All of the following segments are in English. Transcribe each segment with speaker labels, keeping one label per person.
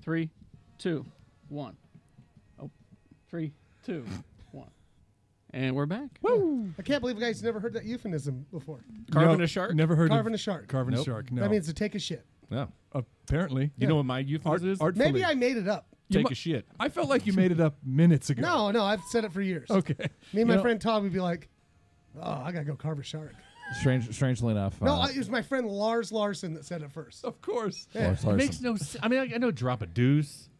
Speaker 1: 3, 2, 1. Oh, 3, 2, 1. And we're back.
Speaker 2: Woo! I can't believe you guys never heard that euphemism before.
Speaker 3: Carving a shark?
Speaker 4: Never heard
Speaker 2: Carving a shark.
Speaker 4: Carving a shark, no.
Speaker 2: That means to take a shit.
Speaker 3: No.
Speaker 4: Apparently.
Speaker 3: You know what my euphemism is?
Speaker 4: Artfully.
Speaker 2: Maybe I made it up.
Speaker 3: Take a shit.
Speaker 4: I felt like you made it up minutes ago.
Speaker 2: No, I've said it for years.
Speaker 4: Okay.
Speaker 2: Me and my friend Todd would be like, oh, I got to go carve a shark.
Speaker 5: Strangely enough.
Speaker 2: No, it was my friend Lars Larson that said it first.
Speaker 4: Of course.
Speaker 2: Yeah.
Speaker 5: Lars
Speaker 3: It
Speaker 5: Larson.
Speaker 3: makes no sense. I mean, I know drop a deuce.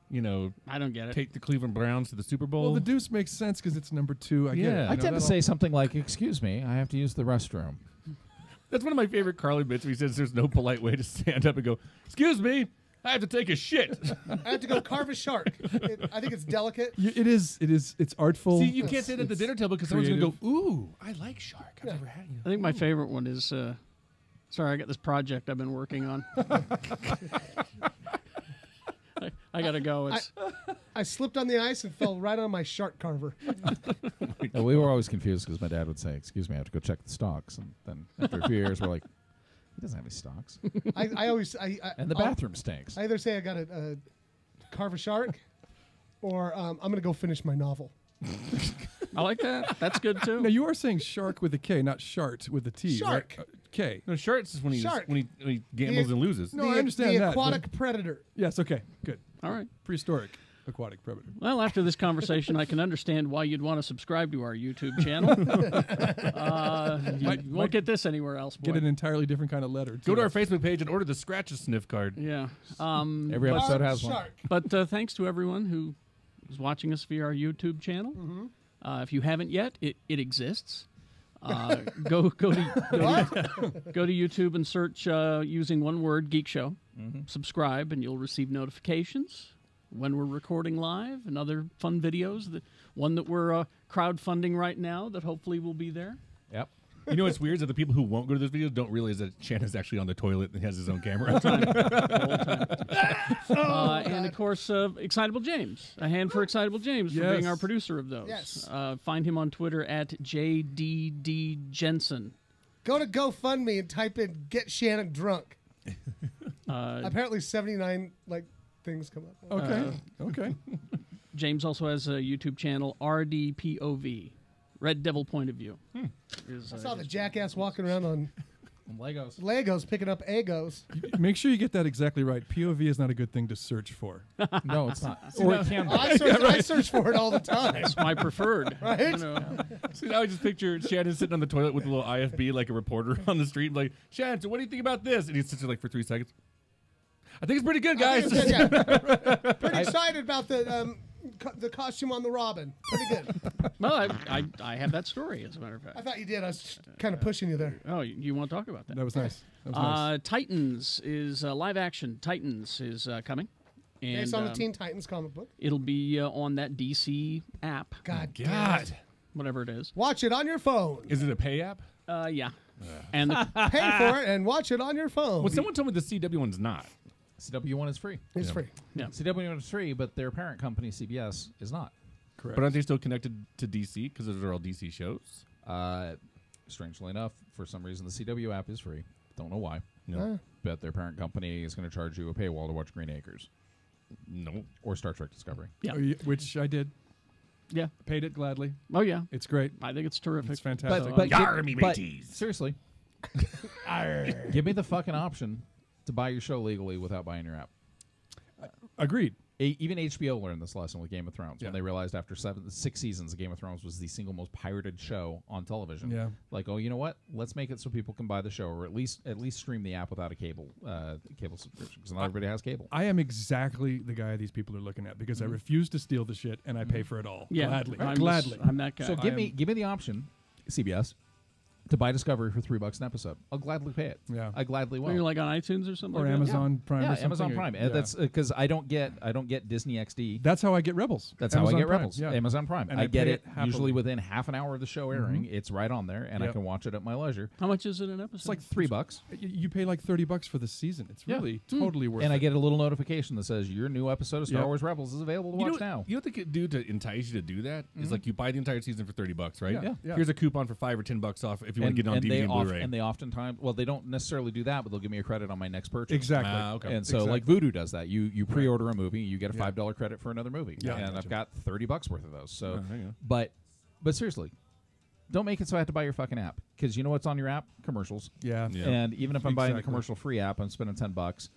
Speaker 3: You know,
Speaker 1: I don't get it.
Speaker 3: take the Cleveland Browns to the Super Bowl.
Speaker 4: Well, the deuce makes sense because it's number 2. I get it.
Speaker 3: Yeah.
Speaker 5: I tend to say something like, excuse me, I have to use the restroom.
Speaker 3: That's one of my favorite Carly bits where he says there's no polite way to stand up and go, excuse me, I have to take a shit.
Speaker 2: I have to go carve a shark. I think it's delicate.
Speaker 4: It is. It's artful.
Speaker 3: See, you can't say that at the dinner table because someone's going to go, ooh, I like shark. I've never had you.
Speaker 1: I think my favorite one is, sorry, I got this project I've been working on. I got to go.
Speaker 2: I slipped on the ice and fell right on my shark carver.
Speaker 5: We were always confused because my dad would say, excuse me, I have to go check the stocks. And then after a few years, we're like, he doesn't have any stocks.
Speaker 2: I always...
Speaker 5: And the bathroom stinks.
Speaker 2: I either say I got to carve a shark or I'm going to go finish my novel.
Speaker 1: I like that. That's good, too.
Speaker 4: Now, you are saying shark with a K, not shart with a T.
Speaker 2: Shark.
Speaker 4: Right? K.
Speaker 3: No, sharks is when he,
Speaker 2: Shark.
Speaker 3: when he gambles and loses.
Speaker 4: No, I understand
Speaker 2: the
Speaker 4: that,
Speaker 2: aquatic predator.
Speaker 4: Yes, okay, good.
Speaker 1: All right.
Speaker 4: Prehistoric aquatic predator.
Speaker 1: Well, after this conversation, I can understand why you'd want to subscribe to our YouTube channel. You won't get this anywhere else, boy.
Speaker 4: Get an entirely different kind of letter.
Speaker 3: Go to our Facebook page and order the Scratch a Sniff card.
Speaker 1: Yeah.
Speaker 5: Every episode has one.
Speaker 2: Shark.
Speaker 1: But thanks to everyone who is watching us via our YouTube channel. If you haven't yet, it exists. Go to YouTube and search using one word, Geek Show. Subscribe, and you'll receive notifications when we're recording live and other fun videos. The one that we're crowdfunding right now that hopefully will be there.
Speaker 5: Yep.
Speaker 3: You know what's weird is that the people who won't go to those videos don't realize that Shannon's actually on the toilet and has his own camera.
Speaker 1: And of course, Excitable James. A hand for Excitable James for being our producer of those.
Speaker 2: Yes.
Speaker 1: Find him on Twitter at JDD Jensen.
Speaker 2: Go to GoFundMe and type in "Get Shannon Drunk." Apparently, 79 things come up.
Speaker 4: Okay, okay.
Speaker 1: James also has a YouTube channel, RDPOV, Red Devil Point of View.
Speaker 2: I saw the jackass walking around on
Speaker 5: Legos.
Speaker 2: Legos picking up Egos.
Speaker 4: Make sure you get that exactly right. POV is not a good thing to search for.
Speaker 5: No, it's not. Or it can be.
Speaker 2: I search for it all the time.
Speaker 1: It's my preferred.
Speaker 2: Right?
Speaker 1: You know.
Speaker 3: So now I just picture Shannon sitting on the toilet with a little IFB like a reporter on the street, like, Shannon, so what do you think about this? And he sits there like for 3 seconds. I think it's pretty good, guys.
Speaker 2: Pretty excited about the costume on the Robin. Pretty good.
Speaker 1: Well, I have that story, as a matter of fact.
Speaker 2: I thought you did. I was kind of pushing you there.
Speaker 1: Oh, you want to talk about that?
Speaker 4: That was nice. That was nice.
Speaker 1: Titans is live action. Titans is coming. And,
Speaker 2: Based on the Teen Titans comic book.
Speaker 1: It'll be on that DC app.
Speaker 2: God.
Speaker 1: Whatever it is.
Speaker 2: Watch it on your phone.
Speaker 3: Is it a pay app?
Speaker 1: Yeah. And
Speaker 2: Pay for it and watch it on your phone.
Speaker 3: Well, someone told me the CW one's not.
Speaker 5: CW1 is free.
Speaker 2: It's free.
Speaker 1: yeah.
Speaker 5: CW1 is free, but their parent company, CBS, is not.
Speaker 4: Correct.
Speaker 3: But aren't they still connected to DC because those are all DC shows?
Speaker 5: Strangely enough, for some reason, the CW app is free. Don't know why.
Speaker 3: No.
Speaker 5: But their parent company is going to charge you a paywall to watch Green Acres.
Speaker 3: No.
Speaker 5: Or Star Trek Discovery.
Speaker 1: Yeah.
Speaker 4: Which I did.
Speaker 1: Yeah.
Speaker 4: Paid it gladly.
Speaker 1: Oh, yeah.
Speaker 4: It's great.
Speaker 1: I think it's terrific.
Speaker 4: It's fantastic.
Speaker 5: But seriously, give me the fucking option to buy your show legally without buying your app.
Speaker 4: Agreed.
Speaker 5: Even HBO learned this lesson with Game of Thrones when they realized after 6 seasons, Game of Thrones was the single most pirated show on television.
Speaker 4: Yeah.
Speaker 5: Like, oh, you know what? Let's make it so people can buy the show, or at least stream the app without a cable subscription, because not everybody has cable.
Speaker 4: I am exactly the guy these people are looking at because I refuse to steal the shit and I pay for it all.
Speaker 1: Yeah.
Speaker 4: Gladly.
Speaker 1: Gladly. I'm that guy.
Speaker 5: So give me the option, CBS, to buy Discovery for $3 an episode. I'll gladly pay it.
Speaker 4: Yeah.
Speaker 5: I gladly will.
Speaker 1: You're like on iTunes or something?
Speaker 4: Or
Speaker 1: like
Speaker 4: Amazon Prime.
Speaker 5: Yeah,
Speaker 4: or something.
Speaker 5: Amazon Prime.
Speaker 4: Yeah.
Speaker 5: That's because I don't get Disney XD.
Speaker 4: That's how I get Rebels.
Speaker 5: That's
Speaker 4: Amazon
Speaker 5: how I get
Speaker 4: Prime.
Speaker 5: Rebels.
Speaker 4: Yeah.
Speaker 5: Amazon Prime.
Speaker 4: And
Speaker 5: I get
Speaker 4: pay
Speaker 5: it
Speaker 4: happily.
Speaker 5: usually within half an hour of the show airing. It's right on there, and I can watch it at my leisure.
Speaker 1: How much is it an episode?
Speaker 4: It's like
Speaker 5: $3.
Speaker 4: You pay like $30 for the season. It's really totally worth it.
Speaker 5: And I get a little notification that says your new episode of Star Wars Rebels is available to watch now.
Speaker 3: You know what they could do to entice you to do that? Is like you buy the entire season for $30, right?
Speaker 4: Yeah.
Speaker 3: Here's a coupon for $5 or $10 off if if you want to get it on DVD and Blu-ray.
Speaker 5: And they oftentimes, well, they don't necessarily do that, but they'll give me a credit on my next purchase.
Speaker 4: Exactly.
Speaker 3: Okay.
Speaker 5: And so, like Vudu does that. You pre-order a movie, you get a $5 credit for another movie.
Speaker 4: Yeah.
Speaker 5: And I've got $30 worth of those. So,
Speaker 3: there you go.
Speaker 5: but seriously, don't make it so I have to buy your fucking app, because you know what's on your app? Commercials.
Speaker 4: Yeah.
Speaker 5: And even if I'm buying the
Speaker 4: Exactly.
Speaker 5: commercial-free app, I'm spending $10,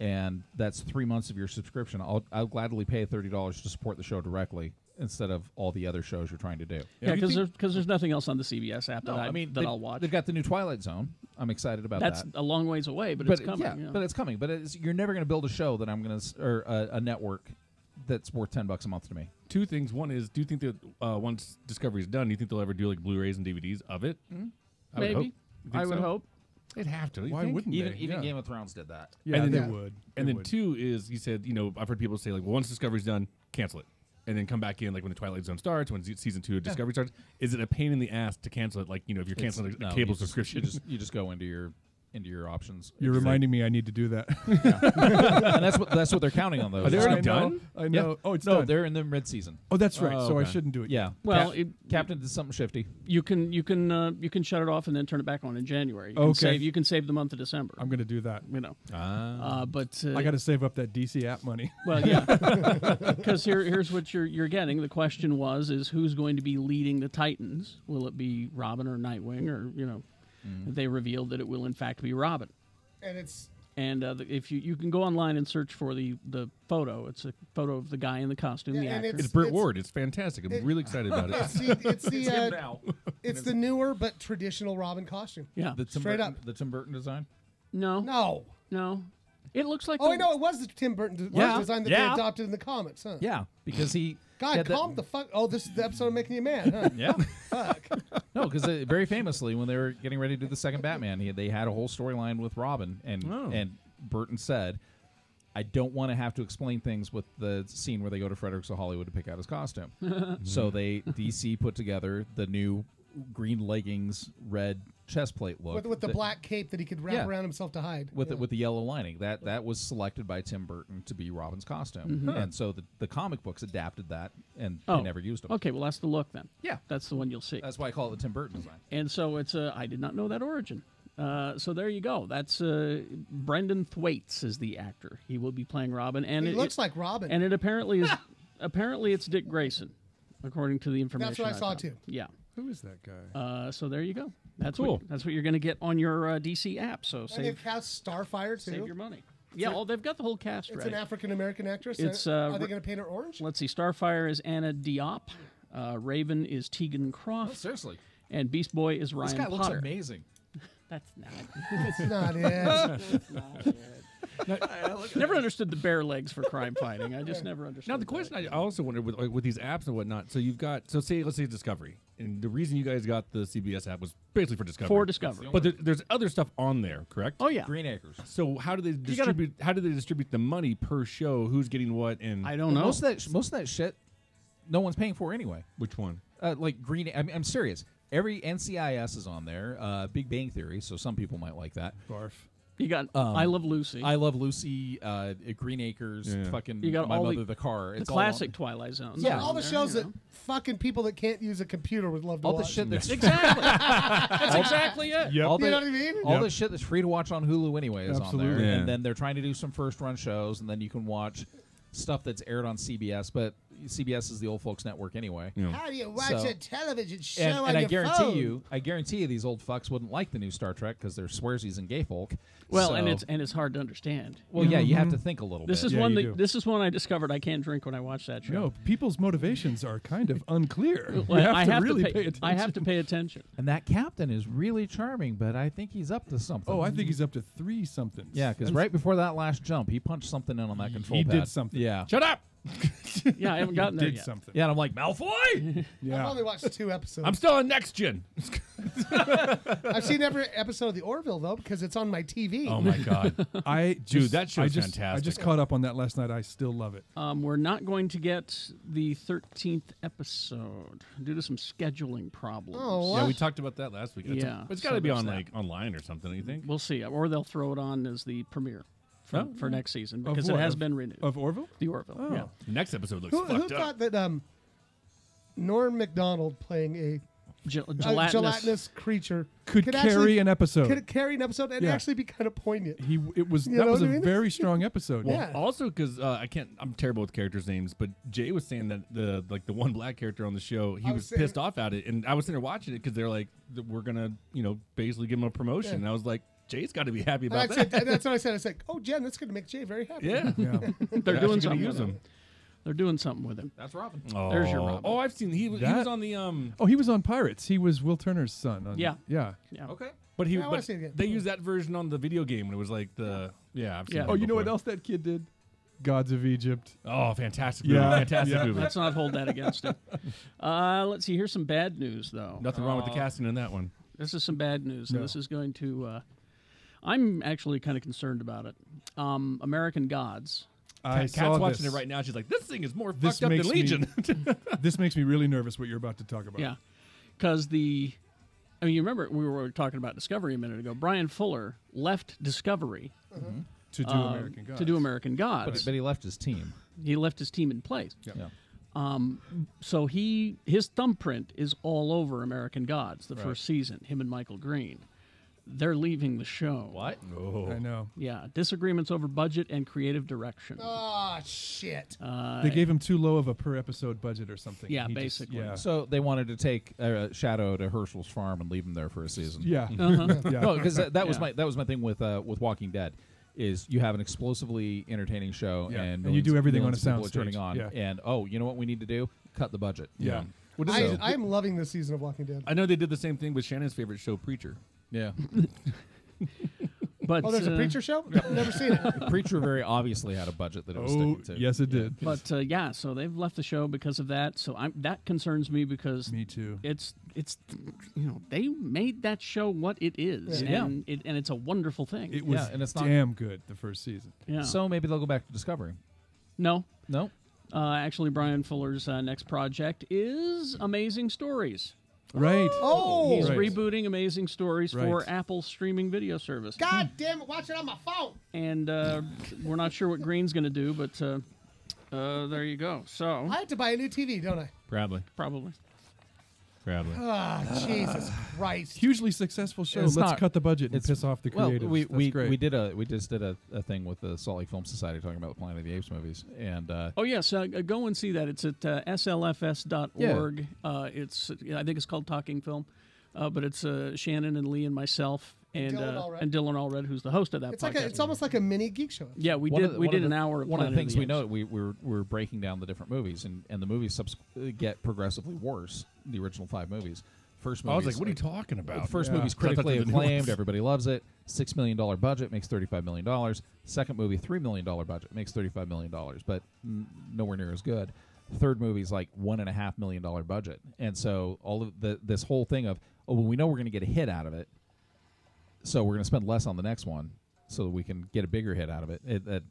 Speaker 5: and that's 3 months of your subscription. I'll gladly pay $30 to support the show directly instead of all the other shows you're trying to do.
Speaker 1: Yeah, because there's nothing else on the CBS app I'll watch.
Speaker 5: They've got the new Twilight Zone. I'm excited about
Speaker 1: That's
Speaker 5: that.
Speaker 1: a long ways away, but it's coming.
Speaker 5: Yeah, but it's coming. But you're never going to build a show that I'm going to, or a network that's worth $10 a month to me.
Speaker 3: Two things. One is, do you think that once Discovery's done, do you think they'll ever do like Blu-rays and DVDs of it?
Speaker 1: Maybe. I would hope.
Speaker 3: They'd have to.
Speaker 4: Why wouldn't they?
Speaker 5: Even Game of Thrones did that.
Speaker 4: Yeah,
Speaker 3: And
Speaker 4: they
Speaker 3: then-
Speaker 4: would.
Speaker 3: And
Speaker 4: They
Speaker 3: then
Speaker 4: would.
Speaker 3: two is, you said, I've heard people say like, well, once Discovery's done, cancel it, and then come back in like when the Twilight Zone starts, when season 2 of Discovery starts. Is it a pain in the ass to cancel it? Like if you're canceling a cable subscription,
Speaker 5: you just go into your options.
Speaker 4: You're reminding me I need to do that.
Speaker 5: And that's what they're counting on those.
Speaker 3: Are they already
Speaker 4: I know,
Speaker 3: done?
Speaker 4: I know.
Speaker 5: Yeah.
Speaker 4: Oh, it's
Speaker 5: no,
Speaker 4: done.
Speaker 5: they're in the mid-season.
Speaker 4: Oh, that's right.
Speaker 3: Oh,
Speaker 4: So I
Speaker 3: okay.
Speaker 4: shouldn't do it.
Speaker 5: Yeah.
Speaker 1: Well,
Speaker 5: Captain did something shifty.
Speaker 1: you can shut it off and then turn it back on in January. You can save the month of December.
Speaker 4: I'm going to do that.
Speaker 1: But
Speaker 4: I got to save up that DC app money.
Speaker 1: well, yeah, because here's what you're getting. The question is who's going to be leading the Titans? Will it be Robin or Nightwing, or They revealed that it will in fact be Robin.
Speaker 2: And
Speaker 1: if you can go online and search for the photo. It's a photo of the guy in the costume, the actor.
Speaker 3: It's Burt Ward. It's fantastic. I'm really excited about it.
Speaker 2: it's the newer but traditional Robin costume.
Speaker 1: Yeah,
Speaker 2: Straight up.
Speaker 5: The Tim Burton design.
Speaker 1: No. It looks like.
Speaker 2: Oh, I know it was the Tim Burton design that they adopted in the comics, huh?
Speaker 5: Yeah, because he.
Speaker 2: God, calm the fuck. Oh, this is the episode of Making You Mad, huh?
Speaker 5: Yeah.
Speaker 2: Fuck.
Speaker 5: No, because very famously, when they were getting ready to do the second Batman, they had a whole storyline with Robin, and Burton said, "I don't want to have to explain things with the scene where they go to Fredericks of Hollywood to pick out his costume." So DC put together the new green leggings, red chest plate look
Speaker 2: with the black cape that he could wrap around himself to hide.
Speaker 5: With the yellow lining. That was selected by Tim Burton to be Robin's costume. And so the comic books adapted that, and they never used them.
Speaker 1: Okay, well, that's the look then.
Speaker 5: Yeah.
Speaker 1: That's the one you'll see.
Speaker 5: That's why I call it the Tim Burton design.
Speaker 1: And so it's I did not know that origin. So there you go. That's Brendan Thwaites is the actor. He will be playing Robin, and
Speaker 2: He looks like Robin.
Speaker 1: And it apparently is. Apparently, it's Dick Grayson, according to the information.
Speaker 2: That's what I saw
Speaker 1: found.
Speaker 2: too.
Speaker 1: Yeah.
Speaker 4: Who is that guy?
Speaker 1: So there you go. That's
Speaker 3: cool.
Speaker 1: That's what you're going to get on your DC app. So
Speaker 2: And they've cast Starfire too.
Speaker 1: save your money. Yeah, they've got the whole cast
Speaker 2: It's
Speaker 1: right.
Speaker 2: an African American actress.
Speaker 1: It's,
Speaker 2: Are they going to paint her orange?
Speaker 1: Let's see. Starfire is Anna Diop. Raven is Tegan
Speaker 5: Oh,
Speaker 1: Croft.
Speaker 5: seriously.
Speaker 1: And Beast Boy is Ryan
Speaker 5: This guy looks
Speaker 1: Potter.
Speaker 5: amazing.
Speaker 1: That's not.
Speaker 2: It's not it.
Speaker 1: That's not it. Never understood the bare legs for crime fighting. I just never understood.
Speaker 3: Now the question I also wonder with these apps and whatnot. So you've got let's say Discovery, and the reason you guys got the CBS app was basically for Discovery.
Speaker 1: For Discovery.
Speaker 3: But there's other stuff on there, correct?
Speaker 1: Oh yeah.
Speaker 5: Green Acres.
Speaker 3: So how do they distribute? How do they distribute the money per show? Who's getting what? And
Speaker 1: I don't know.
Speaker 5: Most of that shit, no one's paying for anyway.
Speaker 3: which one?
Speaker 5: Like Green. I'm serious. Every NCIS is on there. Big Bang Theory, so some people might like that.
Speaker 4: Barf.
Speaker 1: You got I Love Lucy.
Speaker 5: I Love Lucy, Green Acres, fucking
Speaker 1: You got
Speaker 5: My
Speaker 1: all
Speaker 5: Mother,
Speaker 1: the-
Speaker 5: the Car.
Speaker 1: the
Speaker 5: It's
Speaker 1: classic Twilight Zone.
Speaker 5: Yeah.
Speaker 2: All the shows that fucking people that can't use a computer would love to
Speaker 5: all the
Speaker 2: watch.
Speaker 5: shit that's
Speaker 1: Exactly. That's exactly it.
Speaker 4: Yep.
Speaker 5: all
Speaker 2: You
Speaker 5: the,
Speaker 2: know what I mean?
Speaker 5: all the shit that's free to watch on Hulu anyway is on
Speaker 4: Absolutely.
Speaker 5: there.
Speaker 3: Yeah.
Speaker 5: And then they're trying to do some first run shows, and then you can watch stuff that's aired on CBS. But CBS is the old folks network anyway.
Speaker 3: You know.
Speaker 2: How do you watch
Speaker 5: So-
Speaker 2: a television show
Speaker 5: And,
Speaker 2: on
Speaker 5: and
Speaker 2: your phone?
Speaker 5: I guarantee you, these old fucks wouldn't like the new Star Trek because they're swearsies and gay folk.
Speaker 1: Well,
Speaker 5: So-
Speaker 1: and it's hard to understand.
Speaker 5: well, yeah, you have to think a little
Speaker 1: This
Speaker 5: bit.
Speaker 1: is
Speaker 4: Yeah,
Speaker 1: one
Speaker 4: you
Speaker 1: that
Speaker 4: do.
Speaker 1: this is one I discovered I can't drink when I watch that show.
Speaker 4: No, people's motivations are kind of unclear.
Speaker 1: Well,
Speaker 4: You have
Speaker 1: I
Speaker 4: to
Speaker 1: have
Speaker 4: really
Speaker 1: to
Speaker 4: pay attention.
Speaker 1: I have to pay attention.
Speaker 5: And that captain is really charming, but I think he's up to something.
Speaker 4: Oh, I think he's up to 3 somethings.
Speaker 5: yeah, because right before that last jump, he punched something in on that control
Speaker 4: he
Speaker 5: pad.
Speaker 4: did something.
Speaker 5: Yeah.
Speaker 3: Shut up!
Speaker 1: Yeah, I haven't gotten there
Speaker 4: Did
Speaker 1: yet.
Speaker 4: something.
Speaker 5: Yeah, and I'm like, Malfoy!
Speaker 2: I've
Speaker 4: Yeah.
Speaker 2: only watched 2 episodes.
Speaker 3: I'm still on Next Gen.
Speaker 2: I've seen every episode of The Orville, though, because it's on my TV.
Speaker 3: Oh my god!
Speaker 4: Dude,
Speaker 3: that show's
Speaker 4: I
Speaker 3: fantastic.
Speaker 4: just caught up on that last night. I still love it.
Speaker 1: We're not going to get the 13th episode due to some scheduling problems.
Speaker 2: Oh,
Speaker 3: Yeah,
Speaker 2: what?
Speaker 3: we talked about that last week.
Speaker 1: Yeah,
Speaker 3: It's
Speaker 1: so
Speaker 3: got to be
Speaker 1: there's
Speaker 3: on
Speaker 1: that.
Speaker 3: like online or something. You think?
Speaker 1: We'll see, or they'll throw it on as the premiere for next season
Speaker 4: Of
Speaker 1: because it
Speaker 4: what?
Speaker 1: has
Speaker 4: Of-
Speaker 1: been renewed.
Speaker 4: Of Orville?
Speaker 1: The Orville.
Speaker 4: Oh.
Speaker 1: Yeah.
Speaker 3: The next episode looks
Speaker 2: Who
Speaker 3: fucked up.
Speaker 2: thought that Norm Macdonald playing a gelatinous creature
Speaker 4: could carry an episode.
Speaker 2: Could carry an episode and actually be kind of poignant.
Speaker 4: That was a very strong episode.
Speaker 2: Yeah.
Speaker 3: Also, because I'm terrible with characters' names, but Jay was saying that the one black character on the show, he was pissed off at it, and I was sitting there watching it because they're like, we're gonna basically give him a promotion, and I was like, Jay's got to be happy about that.
Speaker 2: That's what I said. I said, oh, Jen, that's going to make Jay very happy.
Speaker 3: Yeah.
Speaker 1: They're doing something with him. They're doing something with him.
Speaker 5: That's Robin.
Speaker 3: Oh.
Speaker 1: There's your Robin.
Speaker 3: Oh, I've seen. He was on the.
Speaker 4: Oh, he was on Pirates. He was Will Turner's son.
Speaker 1: Yeah.
Speaker 5: Okay.
Speaker 3: But they used that version on the video game when it was like the. Yeah. I've seen
Speaker 4: Oh, you know what else that kid did? Gods of Egypt.
Speaker 3: Oh, fantastic movie. Fantastic movie.
Speaker 1: Let's not hold that against him. Let's see. Here's some bad news, though.
Speaker 3: Nothing wrong with the casting in that one.
Speaker 1: This is some bad news. No. This is going to. I'm actually kind of concerned about it. American Gods.
Speaker 3: Kat's watching it right now. She's like, this thing is more fucked up than Legion.
Speaker 4: This makes me really nervous what you're about to talk about.
Speaker 1: Yeah. Because you remember we were talking about Discovery a minute ago. Brian Fuller left Discovery
Speaker 4: to do American Gods.
Speaker 1: To do American Gods.
Speaker 5: But he left his team.
Speaker 1: He left his team in place.
Speaker 5: Yeah.
Speaker 1: So his thumbprint is all over American Gods, the first season, him and Michael Green. They're leaving the show.
Speaker 5: What?
Speaker 3: Oh.
Speaker 4: I know.
Speaker 1: Yeah, disagreements over budget and creative direction.
Speaker 2: Oh, shit.
Speaker 4: They gave him too low of a per episode budget or something.
Speaker 1: Yeah, basically.
Speaker 5: So they wanted to take Shadow to Herschel's farm and leave him there for a season.
Speaker 4: Yeah.
Speaker 5: Yeah. No, because that was my thing with Walking Dead. Is you have an explosively entertaining show and
Speaker 4: you do everything on a
Speaker 5: sound
Speaker 4: soundstage.
Speaker 5: turning on, and you know what we need to do? Cut the budget.
Speaker 4: Yeah.
Speaker 2: I'm loving this season of Walking Dead.
Speaker 3: I know they did the same thing with Shannon's favorite show, Preacher.
Speaker 5: Yeah.
Speaker 1: But
Speaker 2: there's a Preacher show? I've never seen it.
Speaker 5: Preacher very obviously had a budget that it was sticking to.
Speaker 4: Yes, it did.
Speaker 1: But so they've left the show because of that. So that concerns me because
Speaker 4: me too.
Speaker 1: It's they made that show what it is, and it's a wonderful thing.
Speaker 4: It was and it's damn good the first season.
Speaker 1: Yeah.
Speaker 5: So maybe they'll go back to Discovery.
Speaker 1: No.
Speaker 5: Actually,
Speaker 1: Brian Fuller's next project is Amazing Stories.
Speaker 4: Right.
Speaker 2: Oh,
Speaker 1: he's rebooting Amazing Stories for Apple's streaming video service.
Speaker 2: God damn it! Watch it on my phone.
Speaker 1: And we're not sure what Green's going to do, but there you go. So
Speaker 2: I have to buy a new TV, don't I?
Speaker 3: Probably.
Speaker 2: Ah, Jesus Christ!
Speaker 4: Hugely successful show. Let's cut the budget and piss off the creatives.
Speaker 5: We just did a thing with the Salt Lake Film Society talking about the Planet of the Apes movies, and
Speaker 1: go and see that. It's at slfs.org. I think it's called Talking Film, but it's Shannon and Leigh and myself and Dylan Allred, who's the host of that.
Speaker 2: It's almost like a mini geek show.
Speaker 1: Yeah, we did an hour of
Speaker 5: one
Speaker 1: Planet
Speaker 5: of the things
Speaker 1: of the
Speaker 5: we know. We're breaking down the different movies, and the movies get progressively worse. The original 5 movies. First movie.
Speaker 3: I was like, what are you talking about?
Speaker 5: The first movie's critically acclaimed. Everybody loves it. $6 million budget makes $35 million. Second movie, $3 million budget makes $35 million, but nowhere near as good. Third movie's like $1.5 million budget, and so all of this whole thing of we know we're going to get a hit out of it, so we're going to spend less on the next one so that we can get a bigger hit out of it.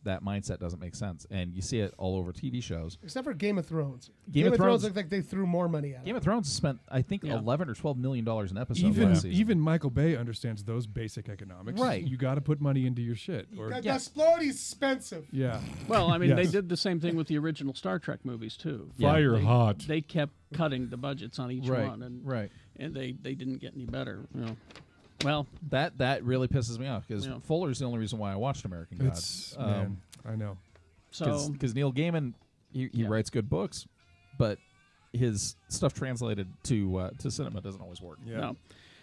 Speaker 5: That mindset doesn't make sense, and you see it all over TV shows.
Speaker 2: Except for Game of Thrones.
Speaker 5: Game of Thrones
Speaker 2: looked like they threw more money at it.
Speaker 5: Game of Thrones spent, I think, $11 or $12 million an episode.
Speaker 4: Even Michael Bay understands those basic economics.
Speaker 5: Right.
Speaker 4: You got to put money into your shit.
Speaker 2: The explode is expensive.
Speaker 4: Yeah.
Speaker 1: Well, I mean, they did the same thing with the original Star Trek movies too.
Speaker 3: Fire hot.
Speaker 1: They kept cutting the budgets on each one, and they didn't get any better. Well,
Speaker 5: that really pisses me off because Fuller's the only reason why I watched American Gods.
Speaker 4: Man, I know.
Speaker 1: So
Speaker 5: because Neil Gaiman, he writes good books, but his stuff translated to cinema doesn't always work.
Speaker 4: Yeah.
Speaker 1: No.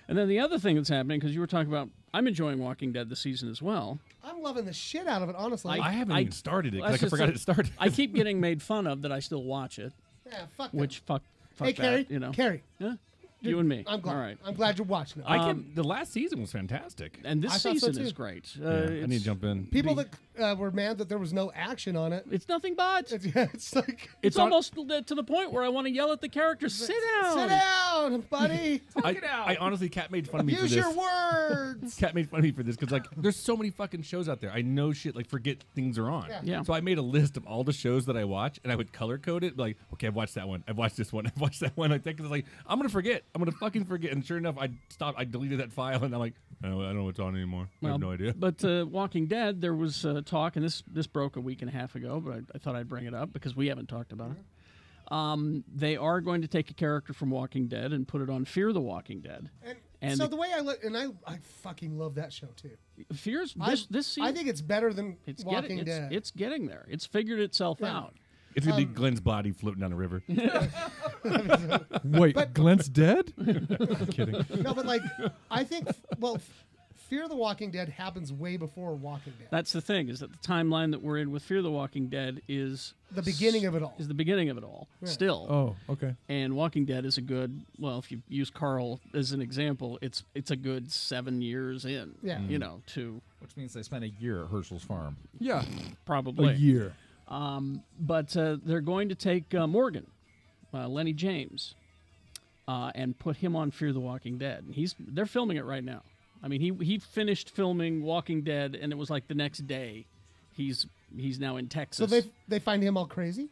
Speaker 1: And then the other thing that's happening, because you were talking about, I'm enjoying Walking Dead this season as well.
Speaker 2: I'm loving the shit out of it, honestly.
Speaker 3: I haven't even started it because I forgot it started.
Speaker 1: I keep getting made fun of that I still watch it.
Speaker 2: Yeah, fuck
Speaker 1: fuck
Speaker 2: hey,
Speaker 1: that,
Speaker 2: Kerry, Kerry.
Speaker 1: Yeah? You and me.
Speaker 2: I'm glad.
Speaker 1: All right.
Speaker 2: I'm glad you're watching it.
Speaker 3: The last season was fantastic.
Speaker 1: And this season is great.
Speaker 3: I need to jump in.
Speaker 2: People that were mad that there was no action on it.
Speaker 1: It's nothing but.
Speaker 2: It's
Speaker 1: almost to the point where I want to yell at the characters, sit down.
Speaker 2: Sit down, buddy.
Speaker 3: I honestly, Kat made fun of me for this.
Speaker 2: Use your words.
Speaker 3: Kat made fun of me for this because there's so many fucking shows out there. I know shit forget things are on.
Speaker 1: Yeah.
Speaker 3: So I made a list of all the shows that I watch and I would color code it. Like, okay, I've watched that one. I've watched this one. I've watched that one. I think it's like I'm gonna forget. I'm gonna fucking forget. And sure enough, I deleted that file and I'm like, I don't know what's on anymore. I have no idea.
Speaker 1: But Walking Dead, there was talk, and this broke a week and a half ago, but I thought I'd bring it up because we haven't talked about it. They are going to take a character from Walking Dead and put it on Fear the Walking Dead.
Speaker 2: And so the way I look, and I fucking love that show too.
Speaker 1: Fear's this season.
Speaker 2: I think it's better than Walking Dead.
Speaker 1: It's getting there. It's figured itself out.
Speaker 3: It's gonna be Glenn's body floating down a river.
Speaker 4: Wait, Glenn's dead? I'm kidding.
Speaker 2: No, but like, I think, Fear the Walking Dead happens way before Walking Dead.
Speaker 1: That's the thing, is that the timeline that we're in with Fear the Walking Dead is
Speaker 2: the beginning of it all.
Speaker 1: Is the beginning of it all, still.
Speaker 4: Oh, okay.
Speaker 1: And Walking Dead is a good, if you use Carl as an example, it's a good 7 years in.
Speaker 2: Yeah.
Speaker 5: Which means they spent a year at Herschel's farm.
Speaker 4: Yeah.
Speaker 1: Probably.
Speaker 4: A year.
Speaker 1: But they're going to take Morgan, Lenny James, and put him on Fear the Walking Dead. They're filming it right now. I mean, he finished filming Walking Dead, and it was like the next day. He's now in Texas.
Speaker 2: So they find him all crazy?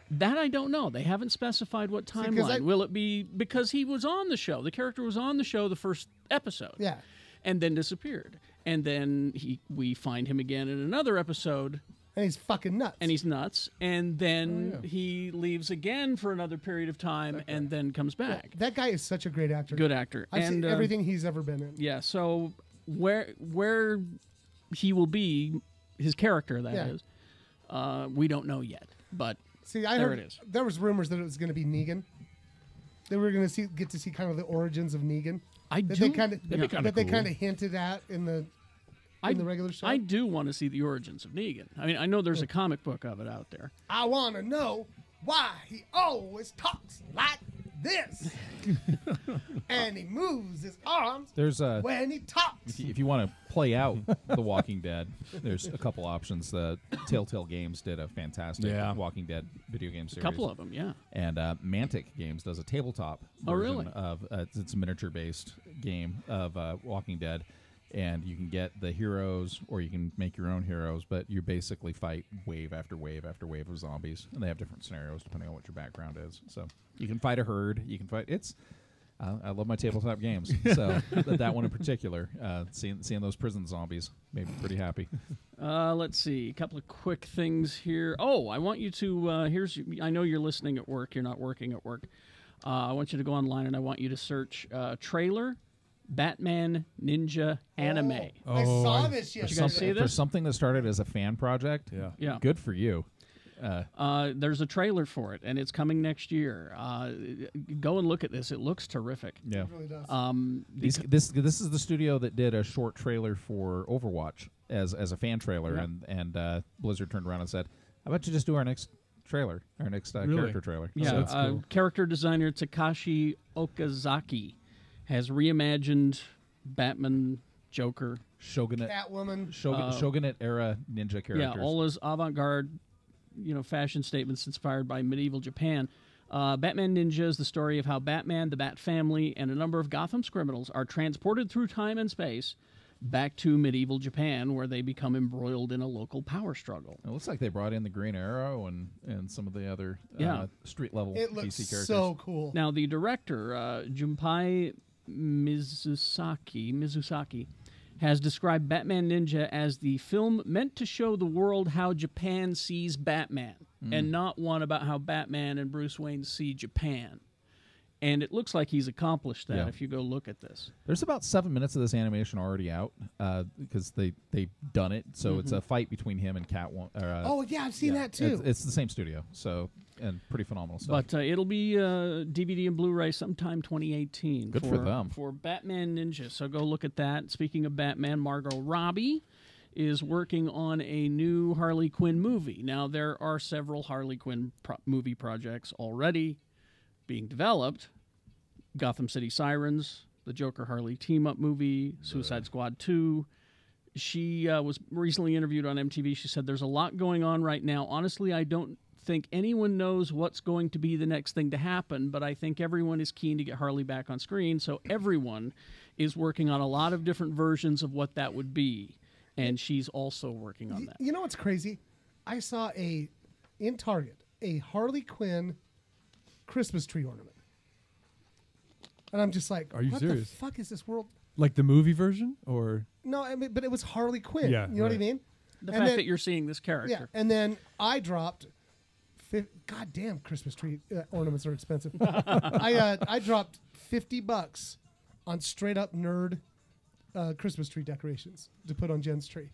Speaker 1: That I don't know. They haven't specified what timeline. Will it be because he was on the show? The character was on the show the first episode.
Speaker 2: Yeah.
Speaker 1: And then disappeared. And then we find him again in another episode.
Speaker 2: And he's fucking nuts.
Speaker 1: And he's nuts. And then he leaves again for another period of time and then comes back.
Speaker 2: Yeah, that guy is such a great actor.
Speaker 1: Good actor.
Speaker 2: I've seen everything he's ever been in.
Speaker 1: Yeah, so where he will be, his character, that is, we don't know yet. But I heard it is.
Speaker 2: There was rumors that it was going to be Negan. They were going to get to see kind of the origins of Negan. They kind of hinted at in the regular show.
Speaker 1: I do want to see the origins of Negan. I mean, I know there's a comic book of it out there.
Speaker 2: I want to know why he always talks like this. And he moves his arms when he talks.
Speaker 5: If you want to play out The Walking Dead, there's a couple options. The Telltale Games did a fantastic Walking Dead video game series.
Speaker 1: A couple of them, yeah.
Speaker 5: And Mantic Games does a tabletop version of it's a miniature-based game of Walking Dead. And you can get the heroes, or you can make your own heroes, but you basically fight wave after wave after wave of zombies, and they have different scenarios depending on what your background is. So you can fight a herd. You can fight. I love my tabletop games. So that one in particular, seeing those prison zombies made me pretty happy.
Speaker 1: Let's see, a couple of quick things here. Oh, I want you to I know you're listening at work. You're not working at work. I want you to go online and I want you to search trailer Batman Ninja anime.
Speaker 2: I saw this yesterday.
Speaker 1: Did you guys see this?
Speaker 5: For something that started as a fan project, good for you.
Speaker 1: There's a trailer for it, and it's coming next year. Go and look at this. It looks terrific.
Speaker 5: Yeah,
Speaker 2: it really does.
Speaker 5: This is the studio that did a short trailer for Overwatch as a fan trailer, and Blizzard turned around and said, "How about you just do our next trailer, our next character trailer?"
Speaker 1: Yeah,
Speaker 5: so
Speaker 1: that's cool. Character designer Takashi Okazaki has reimagined Batman, Joker,
Speaker 5: Shogunate,
Speaker 2: Catwoman,
Speaker 5: Shogunate era ninja characters.
Speaker 1: Yeah, all his avant-garde, fashion statements inspired by medieval Japan. Batman Ninja is the story of how Batman, the Bat family, and a number of Gotham's criminals are transported through time and space back to medieval Japan, where they become embroiled in a local power struggle.
Speaker 5: It looks like they brought in the Green Arrow and some of the other street level
Speaker 2: it looks
Speaker 5: DC characters.
Speaker 2: So cool.
Speaker 1: Now the director, Junpei Mizusaki, has described Batman Ninja as the film meant to show the world how Japan sees Batman, and not one about how Batman and Bruce Wayne see Japan. And it looks like he's accomplished that if you go look at this.
Speaker 5: There's about 7 minutes of this animation already out because they've done it. So it's a fight between him and Catwoman.
Speaker 2: I've seen that too.
Speaker 5: It's the same studio, and pretty phenomenal stuff.
Speaker 1: But it'll be DVD and Blu-ray sometime 2018.
Speaker 5: Good for them.
Speaker 1: For Batman Ninja. So go look at that. Speaking of Batman, Margot Robbie is working on a new Harley Quinn movie. Now, there are several Harley Quinn movie projects already being developed. Gotham City Sirens, the Joker Harley team-up movie, Suicide Squad 2. She was recently interviewed on MTV. She said, "There's a lot going on right now. Honestly, I don't think anyone knows what's going to be the next thing to happen, but I think everyone is keen to get Harley back on screen, so everyone is working on a lot of different versions of what that would be." And she's also working on that.
Speaker 2: You know what's crazy? I saw in Target a Harley Quinn Christmas tree ornament. And I'm just like,
Speaker 4: are you serious?
Speaker 2: What the fuck is this world?
Speaker 4: Like the movie version, or
Speaker 2: no? I mean, but it was Harley Quinn.
Speaker 4: Yeah,
Speaker 2: you know what I mean.
Speaker 1: The fact that you're seeing this character.
Speaker 2: Yeah, and then I dropped God damn, Christmas tree ornaments are expensive. I dropped $50 on straight up nerd Christmas tree decorations to put on Jen's tree.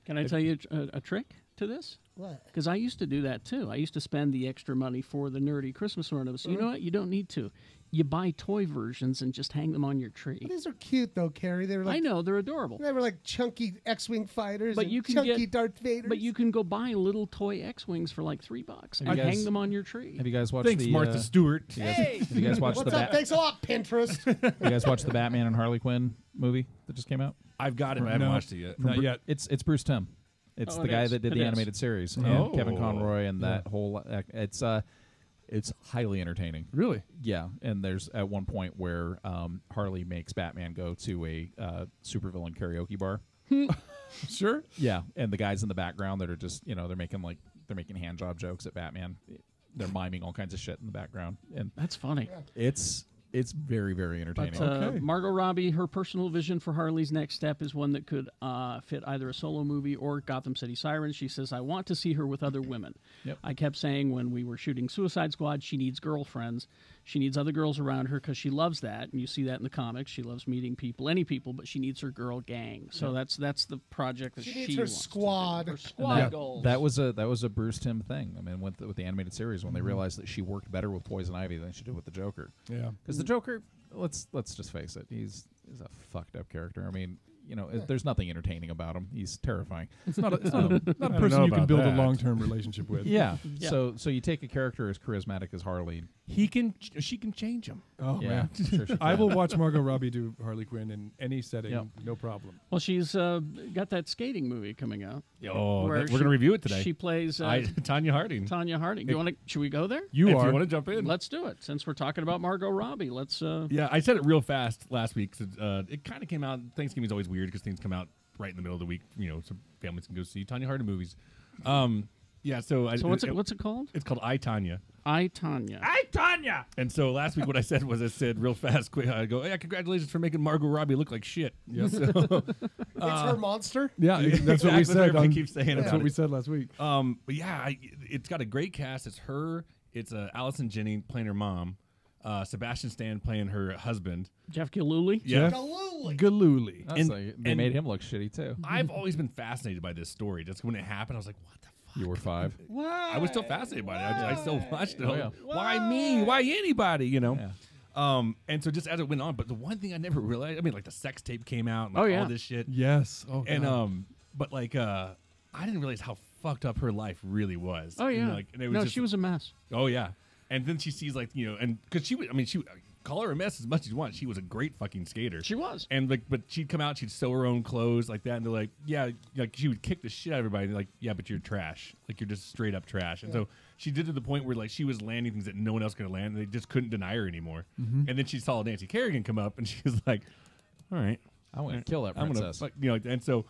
Speaker 1: Can I tell you a trick to this?
Speaker 2: What?
Speaker 1: Because I used to do that too. I used to spend the extra money for the nerdy Christmas ornaments. You know what? You don't need to. You buy toy versions and just hang them on your tree.
Speaker 2: Well, these are cute though, Kerry. They were like,
Speaker 1: I know, they're adorable.
Speaker 2: They were like chunky X-wing fighters,
Speaker 1: but
Speaker 2: and
Speaker 1: you can
Speaker 2: chunky
Speaker 1: get,
Speaker 2: Darth Vaders.
Speaker 1: But you can go buy little toy X-wings for like $3 and hang them on your tree.
Speaker 5: Have you guys watched
Speaker 3: Thanks,
Speaker 5: the
Speaker 3: Martha Stewart.
Speaker 2: Hey,
Speaker 5: have you guys watched
Speaker 2: what's
Speaker 5: the
Speaker 2: up? Thanks a lot, Pinterest.
Speaker 5: You guys watched the Batman and Harley Quinn movie that just came out?
Speaker 3: I've got it. I haven't watched it yet.
Speaker 4: Not yet.
Speaker 5: It's Bruce Timm. It's the guy that did the animated series. And Kevin Conroy and that whole. It's highly entertaining.
Speaker 4: Really?
Speaker 5: Yeah, and there's at one point where Harley makes Batman go to a supervillain karaoke bar.
Speaker 4: Sure.
Speaker 5: Yeah, and the guys in the background that are just they're making hand job jokes at Batman. They're miming all kinds of shit in the background, and
Speaker 1: that's funny.
Speaker 5: Yeah. It's very, very entertaining.
Speaker 1: But, Margot Robbie, her personal vision for Harley's next step is one that could fit either a solo movie or Gotham City Sirens. She says, I want to see her with other women.
Speaker 5: Yep.
Speaker 1: I kept saying when we were shooting Suicide Squad, she needs girlfriends. She needs other girls around her because she loves that. And you see that in the comics. She loves meeting people, any people, but she needs her girl gang. So that's the project that she
Speaker 2: needs her
Speaker 1: wants
Speaker 2: squad.
Speaker 1: Her squad goals.
Speaker 5: That was a Bruce Timm thing. I mean, with the animated series, when they realized that she worked better with Poison Ivy than she did with the Joker.
Speaker 4: Yeah.
Speaker 5: Because the Joker, let's just face it, he's a fucked up character. I mean, there's nothing entertaining about him. He's terrifying.
Speaker 4: It's not a person you can build a long-term relationship with.
Speaker 5: Yeah. So you take a character as charismatic as Harley.
Speaker 3: She can change him.
Speaker 4: Oh
Speaker 5: yeah,
Speaker 4: man,
Speaker 5: sure
Speaker 4: I will watch Margot Robbie do Harley Quinn in any setting, no problem.
Speaker 1: Well, she's got that skating movie coming out.
Speaker 3: Oh, we're going to review it today.
Speaker 1: She plays
Speaker 3: Tonya Harding.
Speaker 1: Tonya Harding. Should we go there?
Speaker 3: If you want to jump in,
Speaker 1: let's do it. Since we're talking about Margot Robbie, let's.
Speaker 3: Yeah, I said it real fast last week. It kind of came out. Thanksgiving is always weird because things come out right in the middle of the week. So families can go see Tonya Harding movies. Yeah. So
Speaker 1: what's it called?
Speaker 3: It's called I, Tonya.
Speaker 1: I, Tonya.
Speaker 6: I, Tonya.
Speaker 3: And so last week what I said was real fast, quick. I go, yeah, congratulations for making Margot Robbie look like shit.
Speaker 4: Yep.
Speaker 3: So,
Speaker 2: it's her monster.
Speaker 4: Yeah, that's what we said.
Speaker 3: I keep saying
Speaker 4: that's what we said last week.
Speaker 3: But yeah, it's got a great cast. It's her. It's Allison Jennings playing her mom. Sebastian Stan playing her husband.
Speaker 1: Jeff Gillooly.
Speaker 3: Yeah.
Speaker 4: Gillooly.
Speaker 5: They made him look shitty too.
Speaker 3: I've always been fascinated by this story. Just when it happened, I was like, what the fuck?
Speaker 5: You were 5.
Speaker 2: Why?
Speaker 3: I was still fascinated by it. I still watched it.
Speaker 5: Oh, yeah.
Speaker 3: Why me? Why anybody?
Speaker 5: Yeah.
Speaker 3: And so just as it went on, but the one thing I never realized, I mean, like the sex tape came out and all this shit.
Speaker 4: Yes. Oh, God.
Speaker 3: And but like I didn't realize how fucked up her life really was.
Speaker 1: Oh yeah.
Speaker 3: And it was
Speaker 1: she was a mess.
Speaker 3: Oh yeah. And then she sees and because she call her a mess as much as you want. She was a great fucking skater.
Speaker 1: She was.
Speaker 3: And but she'd come out, she'd sew her own clothes like that, and they're like, yeah, like she would kick the shit out of everybody. And they're like, yeah, but you're trash. Like you're just straight up trash. And so she did to the point where like she was landing things that no one else could land, and they just couldn't deny her anymore. Mm-hmm. And then she saw Nancy Kerrigan come up, and she was like, all right,
Speaker 5: I want to kill that princess.
Speaker 3: And so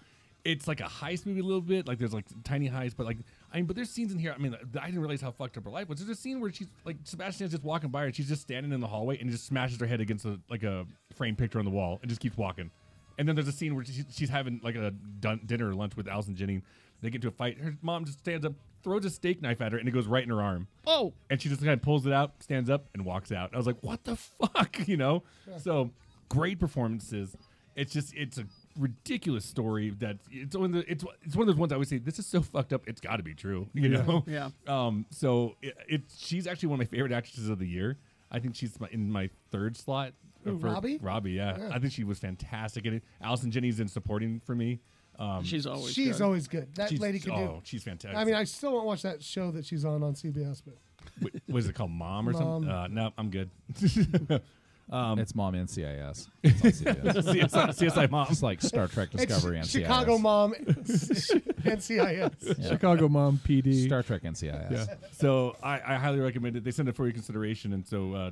Speaker 3: it's like a heist movie a little bit. Like there's like tiny heists, but like but there's scenes in here. I mean, I didn't realize how fucked up her life was. There's a scene where she's like Sebastian's just walking by her and she's just standing in the hallway and just smashes her head against a framed picture on the wall and just keeps walking. And then there's a scene where she's having like a dinner or lunch with Allison Jennings. They get into a fight. Her mom just stands up, throws a steak knife at her, and it goes right in her arm.
Speaker 1: Oh! And
Speaker 3: she just kind of pulls it out, stands up, and walks out. I was like, what the fuck? Yeah. So great performances. It's a ridiculous story that it's one of those ones I always say, this is so fucked up, it's got to be true. You know?
Speaker 1: Yeah.
Speaker 3: So she's actually one of my favorite actresses of the year. I think she's in my third slot.
Speaker 2: Robbie?
Speaker 3: Robbie, yeah. I think she was fantastic in it. Allison Jennings in supporting for me.
Speaker 1: She's always
Speaker 2: good. That lady can do.
Speaker 3: Oh, she's fantastic.
Speaker 2: I mean, I still won't watch that show that she's on CBS, but
Speaker 3: what is it called, Mom or something? No, I'm good.
Speaker 5: It's Mom NCIS. It's on CBS.
Speaker 3: CSI Mom.
Speaker 5: It's like Star Trek Discovery NCIS.
Speaker 2: Chicago Mom NCIS.
Speaker 5: Yeah.
Speaker 4: Chicago Mom PD.
Speaker 5: Star Trek NCIS.
Speaker 4: Yeah.
Speaker 3: So I highly recommend it. They send it for your consideration. And so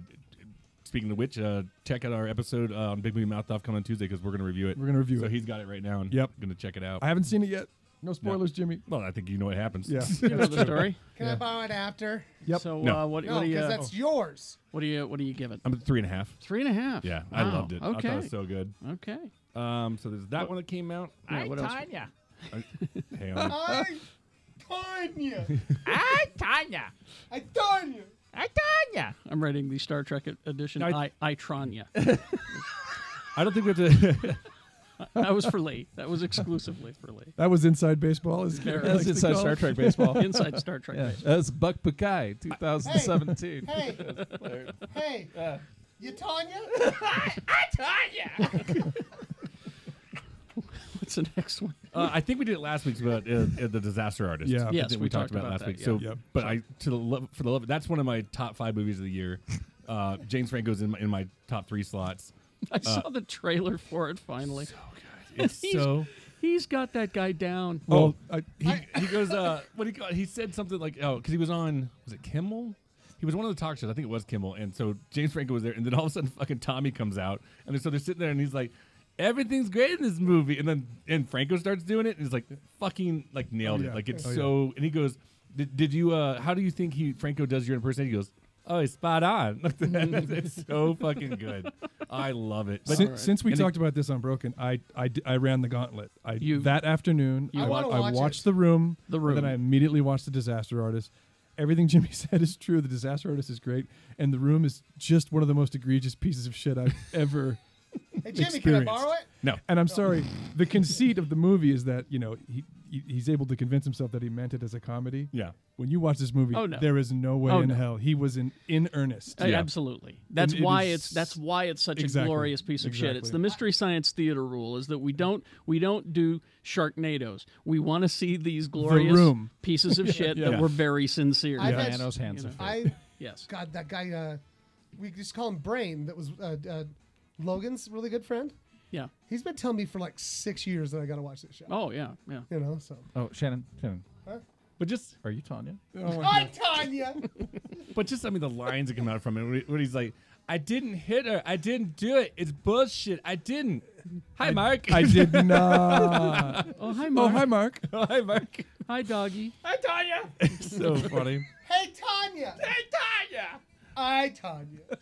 Speaker 3: speaking of which, check out our episode on Big Movie Mouth Off coming on Tuesday because we're going to review it.
Speaker 4: We're going to review it.
Speaker 3: So he's got it right now and going to check it out.
Speaker 4: I haven't seen it yet. No spoilers, Jimmy.
Speaker 3: Well, I think you know what happens.
Speaker 4: Yeah.
Speaker 1: You know the story.
Speaker 2: Can I borrow it after?
Speaker 4: Yep.
Speaker 1: So
Speaker 3: No.
Speaker 1: what
Speaker 2: No,
Speaker 1: do you?
Speaker 2: because that's yours.
Speaker 1: What do you give it?
Speaker 3: I'm at 3.5.
Speaker 1: 3.5.
Speaker 3: Yeah,
Speaker 1: Wow.
Speaker 3: I loved it. I
Speaker 1: Okay.
Speaker 3: thought it was so good.
Speaker 1: Okay.
Speaker 3: So there's that one that came out.
Speaker 1: Yeah, what else?
Speaker 6: Tonya.
Speaker 3: Hang on.
Speaker 2: Tonya.
Speaker 5: Tonya.
Speaker 2: Tonya.
Speaker 1: I'm writing the Star Trek edition. I Tronya.
Speaker 3: I don't think we have to.
Speaker 1: That was for Leigh. That was exclusively for Leigh.
Speaker 4: That was Inside Baseball.
Speaker 5: That's inside Star Trek baseball.
Speaker 1: Inside Star Trek.
Speaker 5: Yeah,
Speaker 1: baseball.
Speaker 5: that's Buck Buckeye, 2017.
Speaker 2: Hey, you Tonya?
Speaker 1: What's the next one?
Speaker 3: I think we did it last week about the Disaster Artist.
Speaker 4: Yeah.
Speaker 1: Yes,
Speaker 3: I think
Speaker 1: we
Speaker 3: we talked
Speaker 1: talked
Speaker 3: about
Speaker 1: about
Speaker 3: last
Speaker 1: that,
Speaker 3: week.
Speaker 1: yeah.
Speaker 3: So,
Speaker 4: Yep.
Speaker 3: but for the love, that's one of my top 5 movies of the year. James Franco's in my top 3 slots.
Speaker 1: I saw the trailer for it finally.
Speaker 3: So good. It's so.
Speaker 1: He's got that guy down.
Speaker 4: Well,
Speaker 3: He goes. What he said something like, because he was on. Was it Kimmel? He was one of the talk shows. I think it was Kimmel. And so James Franco was there, and then all of a sudden, fucking Tommy comes out, and so they're sitting there, and he's like, "Everything's great in this movie," and Franco starts doing it, and he's like, "Fucking like nailed it!" Like it's so. And he goes, "Did you? How do you think Franco does your impersonation?" He goes, "Oh, he's spot on." It's so fucking good. I love it. But
Speaker 4: since we talked about this on Broken, I ran the gauntlet. That afternoon, I watched The Room. And then I immediately watched The Disaster Artist. Everything Jimmy said is true. The Disaster Artist is great, and The Room is just one of the most egregious pieces of shit I've ever.
Speaker 2: Hey Jimmy, can I borrow it?
Speaker 3: No.
Speaker 4: And I'm sorry. The conceit of the movie is that he's able to convince himself that he meant it as a comedy.
Speaker 3: Yeah.
Speaker 4: When you watch this movie, there is no way in hell he was in earnest.
Speaker 1: Absolutely. That's why it's such a glorious piece of shit. It's the Mystery Science Theater rule: is that we don't do Sharknadoes. We want to see these glorious pieces of shit that were very sincere.
Speaker 5: Thanos hands.
Speaker 1: Yes.
Speaker 2: God, that guy. We just call him Brain. That was Logan's really good friend.
Speaker 1: Yeah.
Speaker 2: He's been telling me for like 6 years that I got to watch this show.
Speaker 1: Oh yeah.
Speaker 2: You know, so.
Speaker 5: Oh, Shannon.
Speaker 2: Huh?
Speaker 3: But just
Speaker 5: Are you Tonya?
Speaker 2: Hi, Tonya.
Speaker 3: But just, I mean, the lines that come out from it, when he's like, "I didn't hit her. I didn't do it. It's bullshit. I didn't." Hi, Mark.
Speaker 4: I did not.
Speaker 1: Oh hi Mark.
Speaker 4: Oh, hi, Mark.
Speaker 3: Oh, hi, Mark.
Speaker 1: Hi doggy.
Speaker 2: Hi, Tonya.
Speaker 3: So funny.
Speaker 2: Hey, Tonya. Hey, Tonya. Hi, Tonya.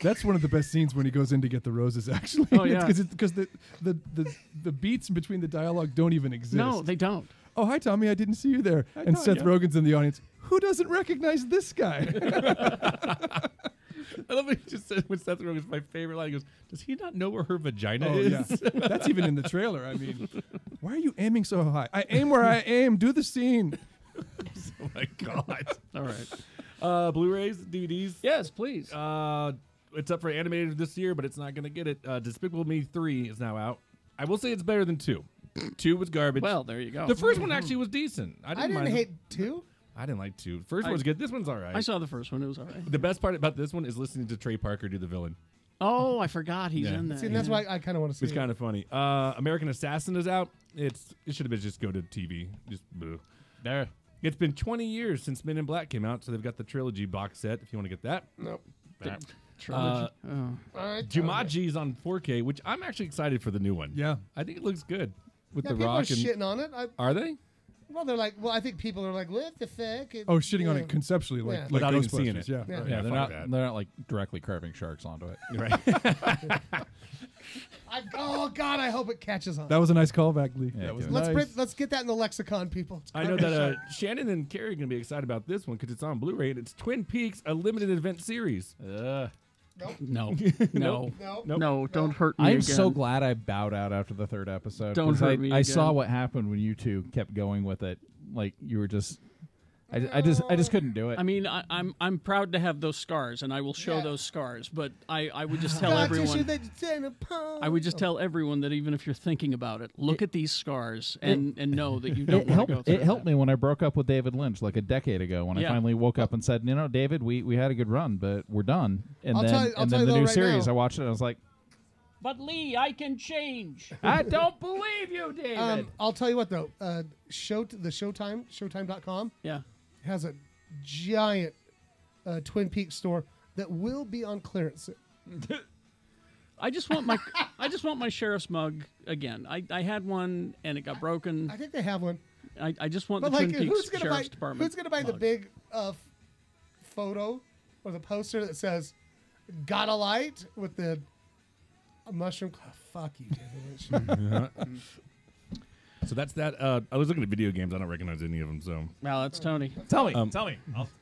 Speaker 4: That's one of the best scenes when he goes in to get the roses. Actually,
Speaker 1: Oh, yeah.
Speaker 4: because the beats between the dialogue don't even exist.
Speaker 1: No, they don't.
Speaker 4: Oh, hi, Tommy. I didn't see you there. And
Speaker 3: Tonya.
Speaker 4: Seth Rogen's in the audience. Who doesn't recognize this guy?
Speaker 3: I love what he just said when Seth Rogen's my favorite line. He goes, "Does he not know where her vagina
Speaker 4: Oh,
Speaker 3: is?"
Speaker 4: yeah. That's even in the trailer. I mean, why are you aiming so high? I aim where I aim. Do the scene.
Speaker 3: Oh my god.
Speaker 1: All right.
Speaker 3: Blu-rays, DVDs.
Speaker 1: Yes, please.
Speaker 3: It's up for animated this year, but it's not going to get it. Despicable Me 3 is now out. I will say it's better than 2. 2 was garbage.
Speaker 1: Well, there you go.
Speaker 3: The first one actually was decent. I
Speaker 2: I didn't
Speaker 3: mind
Speaker 2: hate 2.
Speaker 3: I didn't like 2. First one was good. This one's all right.
Speaker 1: I saw the first one. It was all right.
Speaker 3: The best part about this one is listening to Trey Parker do the villain.
Speaker 1: Oh, I forgot he's
Speaker 3: Yeah.
Speaker 1: in that.
Speaker 2: See, and that's why I kind of want to see
Speaker 3: It's kind of funny. American Assassin is out. It should have been just go to TV. Just boo.
Speaker 5: There.
Speaker 3: It's been 20 years since Men in Black came out, so they've got the trilogy box set if you want to get that.
Speaker 2: Nope.
Speaker 1: Trilogy.
Speaker 2: All right,
Speaker 3: Jumanji's on 4K, which I'm actually excited for the new one.
Speaker 4: Yeah.
Speaker 3: I think it looks good with
Speaker 2: Yeah,
Speaker 3: The
Speaker 2: people
Speaker 3: Rock.
Speaker 2: are shitting on it.
Speaker 3: Are they?
Speaker 2: Well, they're like, I think people are like, what the fuck?
Speaker 4: Oh, shitting on it conceptually, like,
Speaker 2: Yeah.
Speaker 4: like
Speaker 3: Without even
Speaker 4: Ghostbusters.
Speaker 3: seeing it.
Speaker 4: Yeah.
Speaker 2: Yeah.
Speaker 5: Yeah, they're
Speaker 3: fuck
Speaker 5: not. They're not like directly carving sharks onto it.
Speaker 3: Right.
Speaker 2: Oh God, I hope it catches on.
Speaker 4: That was a nice callback, Lee.
Speaker 5: Yeah,
Speaker 4: That was
Speaker 5: good.
Speaker 4: nice.
Speaker 2: Let's get that in the lexicon, people.
Speaker 3: I know that Shannon and Kerry are going to be excited about this one because it's on Blu-ray and it's Twin Peaks, a limited event series.
Speaker 1: No. No.
Speaker 2: Nope.
Speaker 1: No, don't hurt me
Speaker 5: I'm
Speaker 1: again.
Speaker 5: so glad I bowed out after the 3rd episode.
Speaker 1: Don't
Speaker 5: 'cause
Speaker 1: hurt me
Speaker 5: I saw
Speaker 1: again.
Speaker 5: what happened when you two kept going with it. Like you were just, I just couldn't do it.
Speaker 1: I mean, I'm proud to have those scars, and I will show
Speaker 2: Yeah.
Speaker 1: those scars. But I would just tell
Speaker 2: God,
Speaker 1: everyone.
Speaker 2: tissue that it's in a pond.
Speaker 1: I would just tell everyone that even if you're thinking about it, look at these scars and know that you don't
Speaker 5: it
Speaker 1: want
Speaker 5: helped.
Speaker 1: to go through
Speaker 5: It helped
Speaker 1: that.
Speaker 5: me when I broke up with David Lynch like a decade ago. When I
Speaker 1: Yeah.
Speaker 5: finally woke up and said, "You know, David, we had a good run, but we're done." And
Speaker 2: I'll
Speaker 5: then
Speaker 2: tell you
Speaker 5: the
Speaker 2: though
Speaker 5: new
Speaker 2: right
Speaker 5: series,
Speaker 2: now-
Speaker 5: I watched it. and I was like,
Speaker 1: But Leigh, I can change.
Speaker 5: "I don't believe you, David."
Speaker 2: I'll tell you what though. Showtime.com
Speaker 1: Yeah.
Speaker 2: has a giant Twin Peaks store that will be on clearance soon.
Speaker 1: I just want my sheriff's mug again. I had one and it got broken.
Speaker 2: I think they have one.
Speaker 1: I just want
Speaker 2: But
Speaker 1: the
Speaker 2: like,
Speaker 1: Twin Peaks
Speaker 2: who's gonna buy?
Speaker 1: Sheriff's Department.
Speaker 2: Who's gonna buy the
Speaker 1: mug.
Speaker 2: big photo or the poster that says "Got a light" with the mushroom? Oh, fuck you, David Lynch.
Speaker 3: So that's that. I was looking at video games. I don't recognize any of them. So.
Speaker 1: Well, that's Tony.
Speaker 5: Tell me. I'll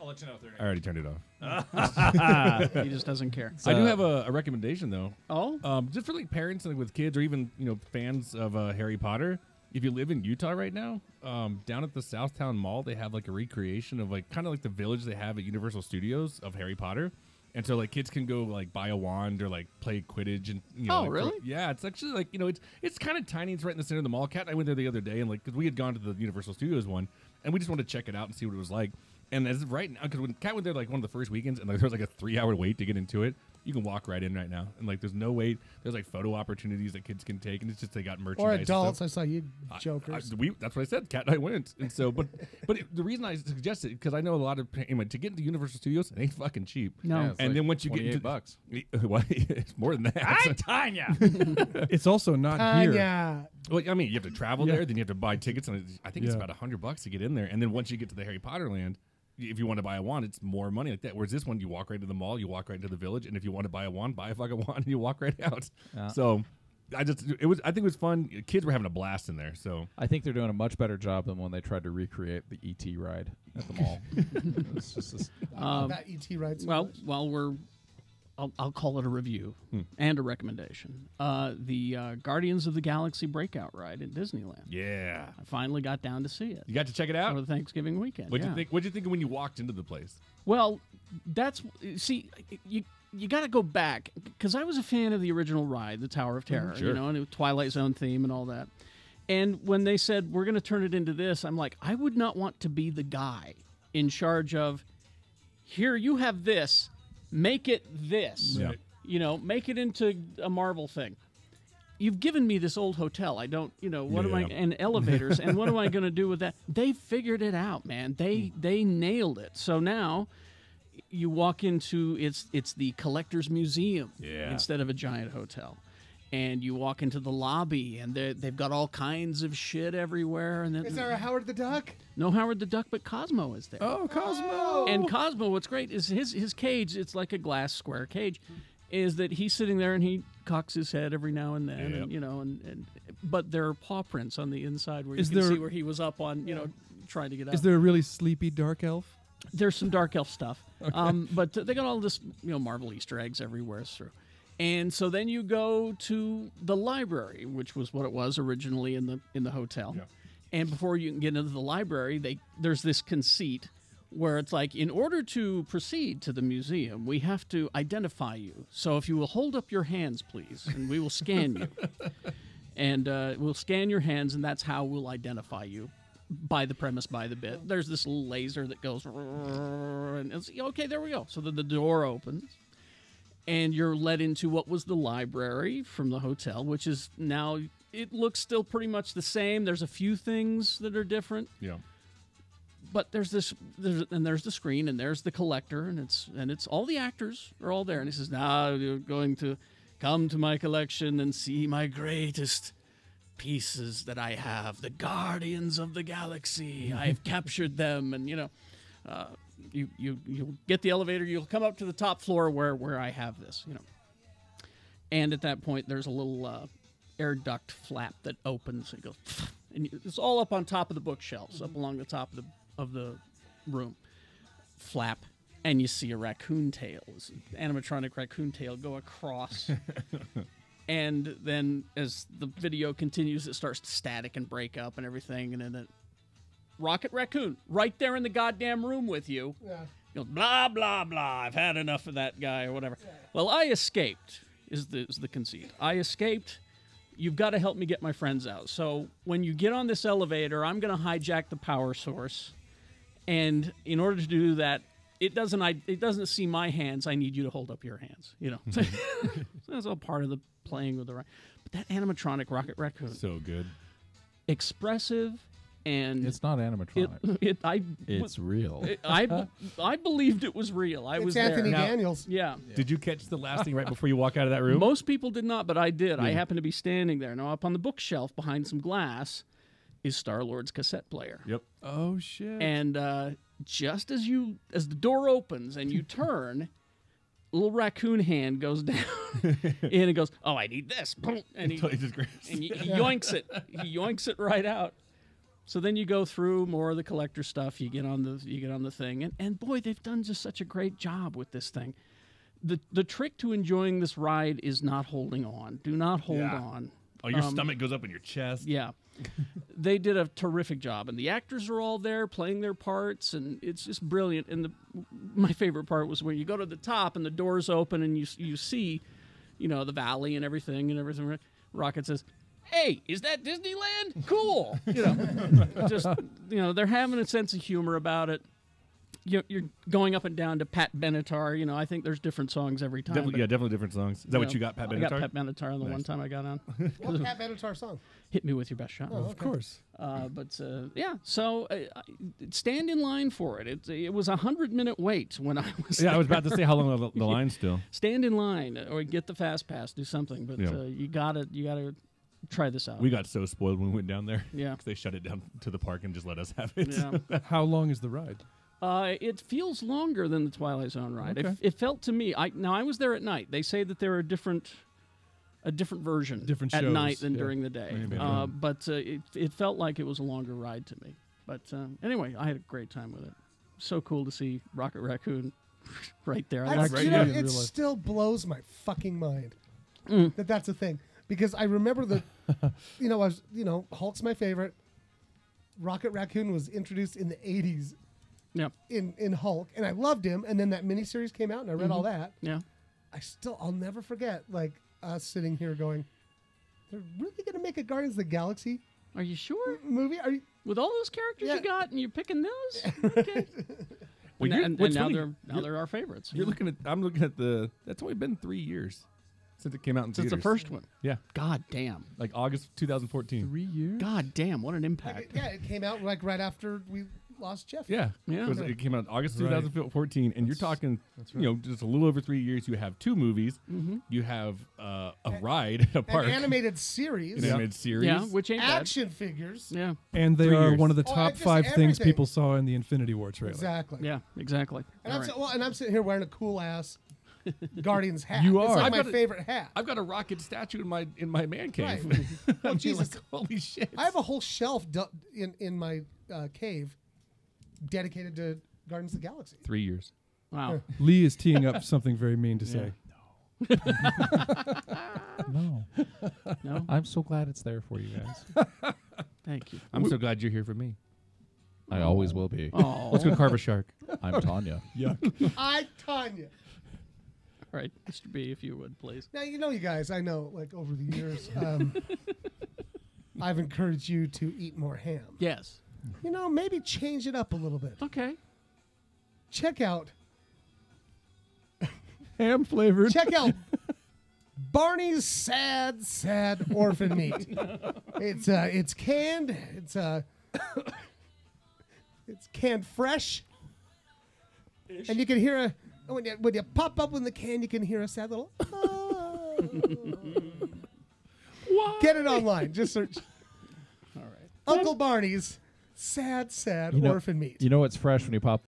Speaker 5: let you know if they're.
Speaker 3: I already turned it off.
Speaker 1: He just doesn't care.
Speaker 3: I do have a recommendation though.
Speaker 1: Oh.
Speaker 3: Just for like parents and with kids, or even fans of Harry Potter. If you live in Utah right now, down at the Southtown Mall, they have like a recreation of like kind of like the village they have at Universal Studios of Harry Potter. And so, like, kids can go, like, buy a wand or, like, play Quidditch. And
Speaker 1: like, really?
Speaker 3: Yeah, it's actually, like, it's kind of tiny. It's right in the center of the mall. Kat and I went there the other day, and, like, because we had gone to the Universal Studios one, and we just wanted to check it out and see what it was like. And as of right now, because when Kat went there, like, one of the first weekends, and, like, there was, like, a 3-hour wait to get into it, you can walk right in right now. And, like, there's no wait. There's, like, photo opportunities that kids can take, and it's just they got merchandise.
Speaker 2: Or adults. I saw you jokers.
Speaker 3: That's what I said. Kat and I went. And so, but the reason I suggested, because I know a lot of, to get into Universal Studios, it ain't fucking cheap.
Speaker 1: No.
Speaker 5: Yeah,
Speaker 3: and
Speaker 5: like
Speaker 3: then once you get into
Speaker 5: $28.
Speaker 3: Well, it's more than that.
Speaker 5: Tonya.
Speaker 4: It's also not here.
Speaker 3: Well, I mean, you have to travel there, then you have to buy tickets, and I think it's about $100 to get in there. And then once you get to the Harry Potter land, if you want to buy a wand, it's more money like that. Whereas this one, you walk right to the mall, you walk right into the village, and if you want to buy a wand, buy a fucking wand, and you walk right out. Yeah. So, I think it was fun. Kids were having a blast in there. So
Speaker 5: I think they're doing a much better job than when they tried to recreate the ET ride at the mall. It's just this,
Speaker 2: that ET ride.
Speaker 1: I'll call it a review and a recommendation. The Guardians of the Galaxy Breakout ride at Disneyland.
Speaker 3: Yeah,
Speaker 1: I finally got down to see it.
Speaker 3: You got to check it out
Speaker 1: over the Thanksgiving weekend.
Speaker 3: What'd you think when you walked into the place?
Speaker 1: Well, you got to go back because I was a fan of the original ride, the Tower of Terror,
Speaker 3: sure.
Speaker 1: And the Twilight Zone theme and all that. And when they said we're going to turn it into this, I'm like, I would not want to be the guy in charge of. Here, you have this. Make it this.
Speaker 3: Yeah.
Speaker 1: Make it into a Marvel thing. You've given me this old hotel. I don't, what am I, and elevators, and what am I going to do with that? They figured it out, man. They nailed it. So now you walk into, it's the Collector's Museum instead of a giant hotel. And you walk into the lobby, and they've got all kinds of shit everywhere. And
Speaker 2: is there a Howard the Duck?
Speaker 1: No Howard the Duck, but Cosmo is there.
Speaker 2: Oh, Cosmo!
Speaker 1: And Cosmo, what's great is his cage. It's like a glass square cage. Is that he's sitting there and he cocks his head every now and then, and but there are paw prints on the inside where you can see where he was up on, trying to get out.
Speaker 4: Is there a really sleepy dark elf?
Speaker 1: There's some dark elf stuff,
Speaker 4: okay.
Speaker 1: But they got all this, Marvel Easter eggs everywhere through. And so then you go to the library, which was what it was originally in the hotel. Yeah. And before you can get into the library, there's this conceit where it's like, in order to proceed to the museum, we have to identify you. So if you will hold up your hands, please, and we will scan you. And we'll scan your hands, and that's how we'll identify you. By the premise, by the bit. There's this little laser that goes, and it's, okay, there we go. So the door opens. And you're led into what was the library from the hotel, which is now, it looks still pretty much the same. There's a few things that are different.
Speaker 3: Yeah.
Speaker 1: But there's the screen, and there's the collector, and it's all the actors are all there. And he says, now you're going to come to my collection and see my greatest pieces that I have, the Guardians of the Galaxy. I've captured them, and you'll get the elevator. You'll come up to the top floor where I have this, And at that point, there's a little air duct flap that opens. It goes, and it's all up on top of the bookshelves, up along the top of the room. Flap, and you see a raccoon tail, animatronic raccoon tail, go across. And then as the video continues, it starts to static and break up and everything, and then it Rocket Raccoon, right there in the goddamn room with you. Yeah. He goes, blah, blah, blah, I've had enough of that guy or whatever. Yeah. Well, I escaped, is the conceit. I escaped. You've got to help me get my friends out. So when you get on this elevator, I'm going to hijack the power source. And in order to do that, it doesn't see my hands. I need you to hold up your hands. So that's all part of the playing with the right. But that animatronic Rocket Raccoon.
Speaker 3: So good.
Speaker 1: Expressive. And
Speaker 5: it's not animatronic. It's real.
Speaker 1: I believed it was real. I was
Speaker 2: Anthony
Speaker 1: there.
Speaker 2: Daniels.
Speaker 1: Yeah.
Speaker 3: Did you catch the last thing right before you walk out of that room?
Speaker 1: Most people did not, but I did. Yeah. I happened to be standing there. Now, up on the bookshelf behind some glass is Star-Lord's cassette player.
Speaker 3: Yep.
Speaker 4: Oh shit.
Speaker 1: And just as the door opens and you turn, a little raccoon hand goes down, and it goes, "Oh, I need this," and he yoinks it. He yoinks it right out. So then you go through more of the collector stuff. You get on the thing, and boy, they've done just such a great job with this thing. The trick to enjoying this ride is not holding on. Do not hold on.
Speaker 3: Oh, your stomach goes up in your chest.
Speaker 1: Yeah. They did a terrific job, and the actors are all there playing their parts, and it's just brilliant. And my favorite part was when you go to the top and the doors open and you see, the valley and everything. Rocket says, "Hey, is that Disneyland? Cool." They're having a sense of humor about it. You're going up and down to Pat Benatar. I think there's different songs every time.
Speaker 3: Definitely different songs. Is that what you got, Pat Benatar?
Speaker 1: I got Pat Benatar the one time I got on.
Speaker 2: What Pat Benatar song?
Speaker 1: Hit Me With Your Best Shot.
Speaker 2: Oh, okay.
Speaker 4: Of course.
Speaker 1: So stand in line for it. It was a 100-minute wait when I was there.
Speaker 3: I was about to say how long the line still.
Speaker 1: Stand in line or get the fast pass, do something. But you gotta try this out.
Speaker 3: We got so spoiled when we went down there.
Speaker 1: Yeah.
Speaker 3: Because they shut it down to the park and just let us have it.
Speaker 1: Yeah.
Speaker 4: How long is the ride?
Speaker 1: It feels longer than the Twilight Zone ride.
Speaker 4: Okay.
Speaker 1: It felt to me. I was there at night. They say that there are a different version
Speaker 4: Different
Speaker 1: at
Speaker 4: shows,
Speaker 1: night than during the day.
Speaker 4: Maybe.
Speaker 1: But it felt like it was a longer ride to me. But anyway, I had a great time with it. So cool to see Rocket Raccoon right there.
Speaker 2: It still blows my fucking mind that's a thing. Because I remember Hulk's my favorite. Rocket Raccoon was introduced in the 80s.
Speaker 1: Yeah.
Speaker 2: In Hulk, and I loved him. And then that miniseries came out, and I read all that.
Speaker 1: Yeah.
Speaker 2: I'll never forget, us sitting here going, they're really going to make a Guardians of the Galaxy?
Speaker 1: Are you sure?
Speaker 2: Movie? Are you?
Speaker 1: With all those characters you got, and you're picking those? Okay.
Speaker 3: Well,
Speaker 1: and now they're our favorites.
Speaker 3: I'm looking at that's only been 3 years since it came out in theaters.
Speaker 1: Since the first one.
Speaker 3: Yeah.
Speaker 1: God damn.
Speaker 3: Like August 2014.
Speaker 4: 3 years?
Speaker 1: God damn, what an impact.
Speaker 2: It came out right after we lost Jeff.
Speaker 3: Yeah.
Speaker 1: Yeah.
Speaker 3: It came out August 2014, and you're talking, just a little over 3 years. You have 2 movies.
Speaker 1: Mm-hmm.
Speaker 3: You have a ride, a park.
Speaker 2: An animated series.
Speaker 1: Yeah, which ain't
Speaker 2: action figures.
Speaker 1: Yeah.
Speaker 4: And they
Speaker 3: 3
Speaker 4: are
Speaker 3: years.
Speaker 4: one of the top 5 things
Speaker 2: everything.
Speaker 4: people saw in the Infinity War trailer.
Speaker 2: Exactly.
Speaker 1: Yeah, exactly.
Speaker 2: And I'm sitting here wearing a cool ass Guardians hat.
Speaker 4: You
Speaker 2: It's
Speaker 4: are.
Speaker 2: like my favorite hat.
Speaker 3: I've got a rocket statue in my man cave.
Speaker 2: Right. Oh, Jesus.
Speaker 3: Like, holy shit.
Speaker 2: I have a whole shelf in my cave dedicated to Guardians of the Galaxy.
Speaker 3: 3 years.
Speaker 1: Wow.
Speaker 4: Leigh is teeing up something very mean to say.
Speaker 5: No.
Speaker 1: No?
Speaker 5: I'm so glad it's there for you guys.
Speaker 1: Thank you.
Speaker 3: I'm so glad you're here for me.
Speaker 5: I always will be.
Speaker 1: Oh.
Speaker 3: Let's go carve a shark.
Speaker 5: I'm Tonya.
Speaker 4: Yuck.
Speaker 2: I, Tonya.
Speaker 1: All right, Mr. B, if you would, please.
Speaker 2: Now, you guys, I know, over the years, I've encouraged you to eat more ham.
Speaker 1: Yes.
Speaker 2: Maybe change it up a little bit.
Speaker 1: Okay.
Speaker 2: Check out
Speaker 4: Ham flavored.
Speaker 2: Check out Barney's sad orphan meat. It's canned. It's canned fresh. And you can hear when you pop up in the can, you can hear a sad little. Get it online. Just search.
Speaker 1: All right.
Speaker 2: Uncle Barney's sad orphan meat.
Speaker 5: You know it's fresh when you pop